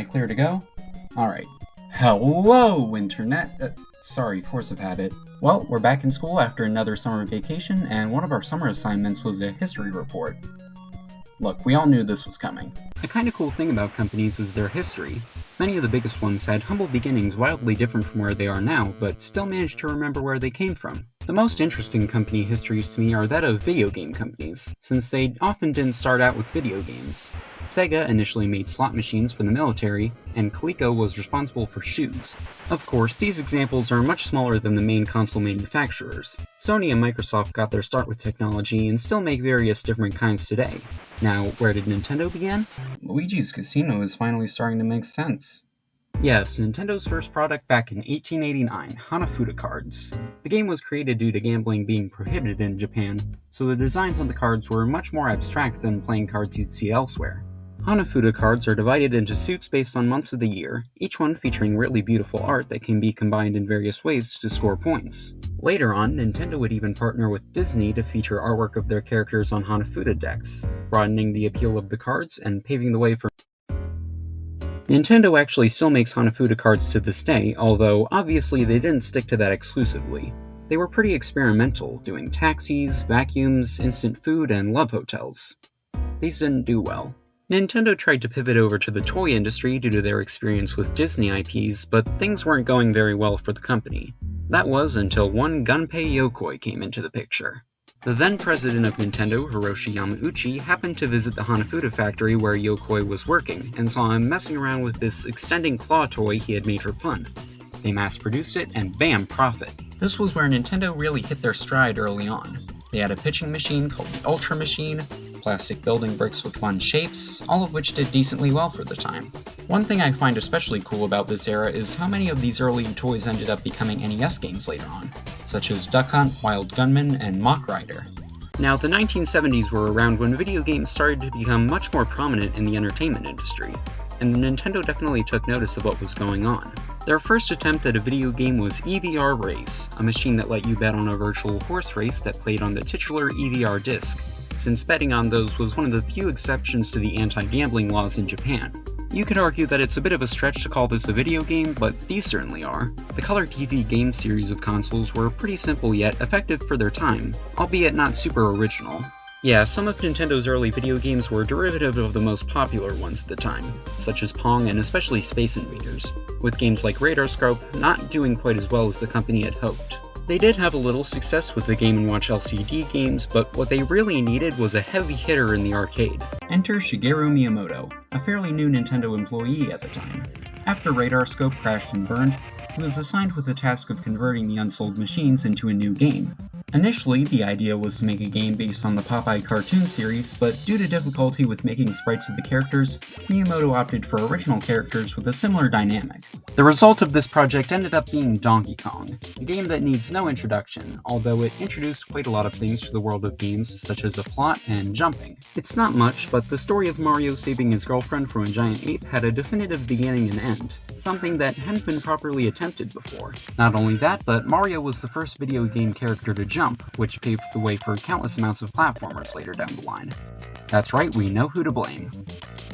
I clear to go? Alright. Hello, Internet! Sorry, force of habit. Well, we're back in school after another summer vacation, and one of our summer assignments was a history report. Look, we all knew this was coming. A kinda cool thing about companies is their history. Many of the biggest ones had humble beginnings wildly different from where they are now, but still managed to remember where they came from. The most interesting company histories to me are that of video game companies, since they often didn't start out with video games. Sega initially made slot machines for the military, and Coleco was responsible for shoes. Of course, these examples are much smaller than the main console manufacturers. Sony and Microsoft got their start with technology and still make various different kinds today. Now, where did Nintendo begin? Luigi's Casino is finally starting to make sense. Yes, Nintendo's first product back in 1889, Hanafuda cards. The game was created due to gambling being prohibited in Japan, so the designs on the cards were much more abstract than playing cards you'd see elsewhere. Hanafuda cards are divided into suits based on months of the year, each one featuring really beautiful art that can be combined in various ways to score points. Later on, Nintendo would even partner with Disney to feature artwork of their characters on Hanafuda decks, broadening the appeal of the cards and paving the way for Nintendo actually still makes Hanafuda cards to this day, although obviously they didn't stick to that exclusively. They were pretty experimental, doing taxis, vacuums, instant food, and love hotels. These didn't do well. Nintendo tried to pivot over to the toy industry due to their experience with Disney IPs, but things weren't going very well for the company. That was until one Gunpei Yokoi came into the picture. The then president of Nintendo, Hiroshi Yamauchi, happened to visit the Hanafuda factory where Yokoi was working, and saw him messing around with this extending claw toy he had made for fun. They mass-produced it, and bam, profit. This was where Nintendo really hit their stride early on. They had a pitching machine called the Ultra Machine, plastic building bricks with fun shapes, all of which did decently well for the time. One thing I find especially cool about this era is how many of these early toys ended up becoming NES games later on, such as Duck Hunt, Wild Gunman, and Mach Rider. Now, the 1970s were around when video games started to become much more prominent in the entertainment industry, and Nintendo definitely took notice of what was going on. Their first attempt at a video game was EVR Race, a machine that let you bet on a virtual horse race that played on the titular EVR disc, since betting on those was one of the few exceptions to the anti-gambling laws in Japan. You could argue that it's a bit of a stretch to call this a video game, but these certainly are. The Color TV game series of consoles were pretty simple yet effective for their time, albeit not super original. Yeah, some of Nintendo's early video games were derivative of the most popular ones at the time, such as Pong and especially Space Invaders, with games like Radarscope not doing quite as well as the company had hoped. They did have a little success with the Game & Watch LCD games, but what they really needed was a heavy hitter in the arcade. Enter Shigeru Miyamoto, a fairly new Nintendo employee at the time. After Radarscope crashed and burned, he was assigned with the task of converting the unsold machines into a new game. Initially, the idea was to make a game based on the Popeye cartoon series, but due to difficulty with making sprites of the characters, Miyamoto opted for original characters with a similar dynamic. The result of this project ended up being Donkey Kong, a game that needs no introduction, although it introduced quite a lot of things to the world of games, such as a plot and jumping. It's not much, but the story of Mario saving his girlfriend from a giant ape had a definitive beginning and end, something that hadn't been properly attempted before. Not only that, but Mario was the first video game character to jump, which paved the way for countless amounts of platformers later down the line. That's right, we know who to blame.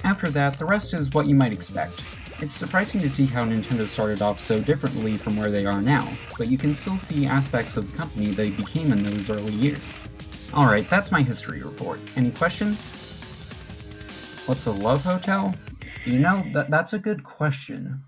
After that, the rest is what you might expect. It's surprising to see how Nintendo started off so differently from where they are now, but you can still see aspects of the company they became in those early years. Alright, that's my history report. Any questions? What's a love hotel? You know, that's a good question.